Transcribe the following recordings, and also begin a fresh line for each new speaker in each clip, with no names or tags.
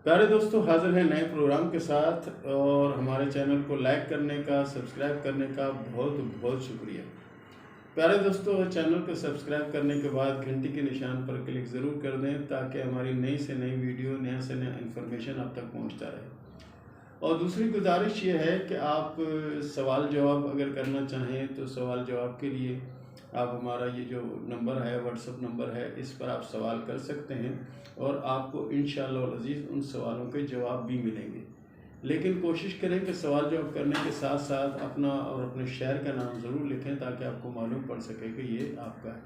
प्यारे दोस्तों, हाजिर है नए प्रोग्राम के साथ। और हमारे चैनल को लाइक करने का, सब्सक्राइब करने का बहुत बहुत शुक्रिया। प्यारे दोस्तों, चैनल को सब्सक्राइब करने के बाद घंटी के निशान पर क्लिक ज़रूर कर दें ताकि हमारी नई से नई वीडियो, नया से नया इन्फॉर्मेशन आप तक पहुंचता रहे। और दूसरी गुजारिश ये है कि आप सवाल जवाब अगर करना चाहें तो सवाल जवाब के लिए आप हमारा ये जो नंबर है, व्हाट्सअप नंबर है, इस पर आप सवाल कर सकते हैं और आपको इंशाअल्लाह अज़ीज़ उन सवालों के जवाब भी मिलेंगे। लेकिन कोशिश करें कि सवाल जवाब करने के साथ साथ अपना और अपने शहर का नाम ज़रूर लिखें ताकि आपको मालूम पड़ सके कि ये आपका है।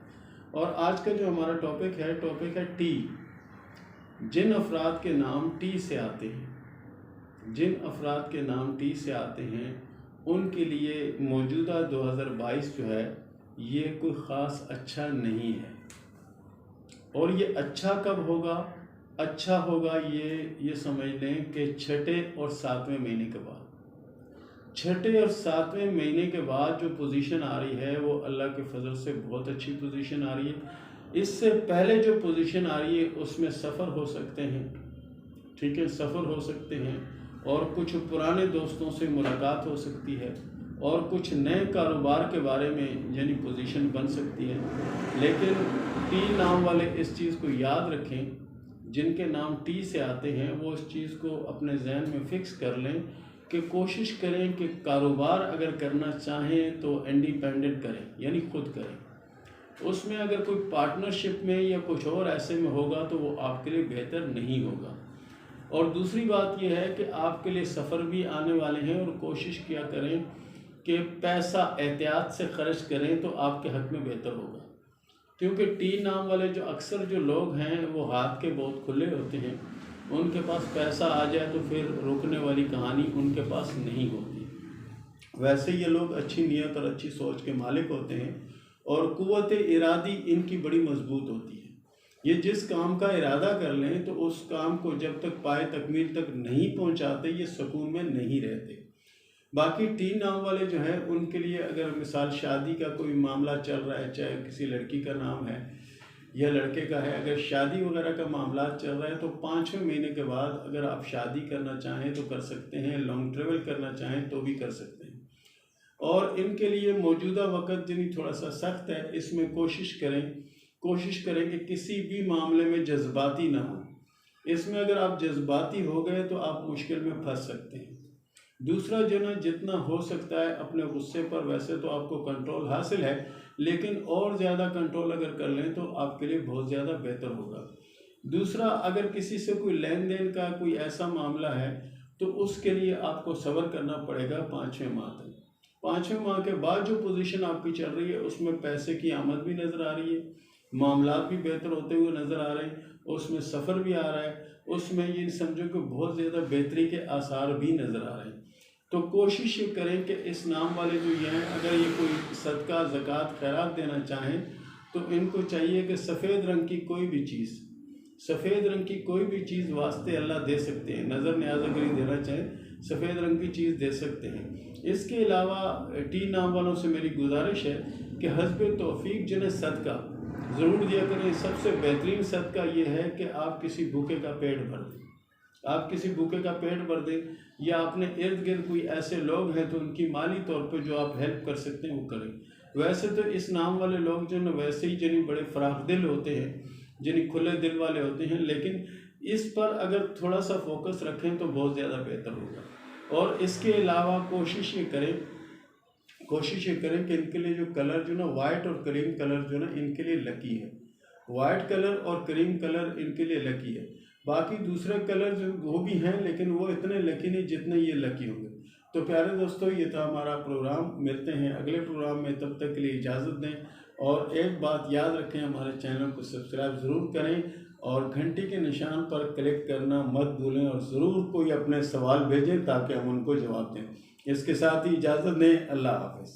और आज का जो हमारा टॉपिक है टी। जिन अफराद के नाम टी से आते हैं, जिन अफराद के नाम टी से आते हैं उनके लिए मौजूदा 2022 जो है ये कोई ख़ास अच्छा नहीं है। और ये अच्छा कब होगा? अच्छा होगा ये समझ लें कि छठे और सातवें महीने के बाद। छठे और सातवें महीने के बाद जो पोजीशन आ रही है वो अल्लाह के फजल से बहुत अच्छी पोजीशन आ रही है। इससे पहले जो पोजीशन आ रही है उसमें सफ़र हो सकते हैं, ठीक है, सफ़र हो सकते हैं और कुछ पुराने दोस्तों से मुलाकात हो सकती है और कुछ नए कारोबार के बारे में यानी पोजीशन बन सकती है। लेकिन टी नाम वाले इस चीज़ को याद रखें, जिनके नाम टी से आते हैं वो इस चीज़ को अपने जहन में फ़िक्स कर लें कि कोशिश करें कि कारोबार अगर करना चाहें तो इंडिपेंडेंट करें, यानी खुद करें। उसमें अगर कोई पार्टनरशिप में या कुछ और ऐसे में होगा तो वो आपके लिए बेहतर नहीं होगा। और दूसरी बात यह है कि आपके लिए सफ़र भी आने वाले हैं और कोशिश किया करें कि पैसा एहतियात से खर्च करें तो आपके हक में बेहतर होगा। क्योंकि टी नाम वाले जो अक्सर जो लोग हैं वो हाथ के बहुत खुले होते हैं, उनके पास पैसा आ जाए तो फिर रुकने वाली कहानी उनके पास नहीं होती। वैसे ये लोग अच्छी नीयत और अच्छी सोच के मालिक होते हैं और कुव्वत इरादी इनकी बड़ी मजबूत होती है। ये जिस काम का इरादा कर लें तो उस काम को जब तक पाए तकमील तक नहीं पहुंचाते ये सुकून में नहीं रहते। बाकी टी नाम वाले जो हैं उनके लिए अगर मिसाल शादी का कोई मामला चल रहा है, चाहे किसी लड़की का नाम है या लड़के का है, अगर शादी वगैरह का मामला चल रहा है तो 5वें महीने के बाद अगर आप शादी करना चाहें तो कर सकते हैं, लॉन्ग ट्रेवल करना चाहें तो भी कर सकते हैं। और इनके लिए मौजूदा वक़्त जिनी थोड़ा सा सख्त है, इसमें कोशिश करें कि किसी भी मामले में जज्बाती ना हो। इसमें अगर आप जज्बाती हो गए तो आप मुश्किल में फंस सकते हैं। दूसरा जो ना, जितना हो सकता है अपने गुस्से पर, वैसे तो आपको कंट्रोल हासिल है लेकिन और ज़्यादा कंट्रोल अगर कर लें तो आपके लिए बहुत ज़्यादा बेहतर होगा। दूसरा, अगर किसी से कोई लेन देन का कोई ऐसा मामला है तो उसके लिए आपको सब्र करना पड़ेगा 5वें माह तक। 5वें माह के बाद जो पोजीशन आपकी चल रही है उसमें पैसे की आमद भी नज़र आ रही है, मामलात भी बेहतर होते हुए नज़र आ रहे हैं, उसमें सफ़र भी आ रहा है, उसमें ये समझो कि बहुत ज़्यादा बेहतरी के आसार भी नज़र आ रहे हैं। तो कोशिश ये करें कि इस नाम वाले जो ये हैं, अगर ये कोई सदका, ज़कात, खैरात देना चाहें तो इनको चाहिए कि सफ़ेद रंग की कोई भी चीज़ वास्ते अल्लाह दे सकते हैं। नज़र न्याज़ अगर ये देना चाहें सफ़ेद रंग की चीज़ दे सकते हैं। इसके अलावा टी नाम वालों से मेरी गुजारिश है कि हस्ब तौफीक जिन्हें सदका ज़रूर दिया करें। सबसे बेहतरीन सदका ये है कि आप किसी भूखे का पेट भर दें, या अपने इर्द गिर्द कोई ऐसे लोग हैं तो उनकी माली तौर पे जो आप हेल्प कर सकते हैं वो करें। वैसे तो इस नाम वाले लोग जो ना वैसे ही जिन्हें बड़े फराख दिल होते हैं, जिन्हें खुले दिल वाले होते हैं, लेकिन इस पर अगर थोड़ा सा फोकस रखें तो बहुत ज़्यादा बेहतर होगा। और इसके अलावा कोशिश ये करें कि इनके लिए जो कलर जो ना वाइट और क्रीम कलर जो ना इनके लिए लकी है। वाइट कलर और क्रीम कलर इनके लिए लकी है। बाकी दूसरे कलर जो वो भी हैं लेकिन वो इतने लकी नहीं जितने ये लकी होंगे। तो प्यारे दोस्तों, ये था हमारा प्रोग्राम। मिलते हैं अगले प्रोग्राम में, तब तक के लिए इजाज़त दें। और एक बात याद रखें, हमारे चैनल को सब्सक्राइब ज़रूर करें और घंटी के निशान पर क्लिक करना मत भूलें और ज़रूर कोई अपने सवाल भेजें ताकि हम उनको जवाब दें। इसके साथ ही इजाज़त दें। अल्लाह हाफ़िज़।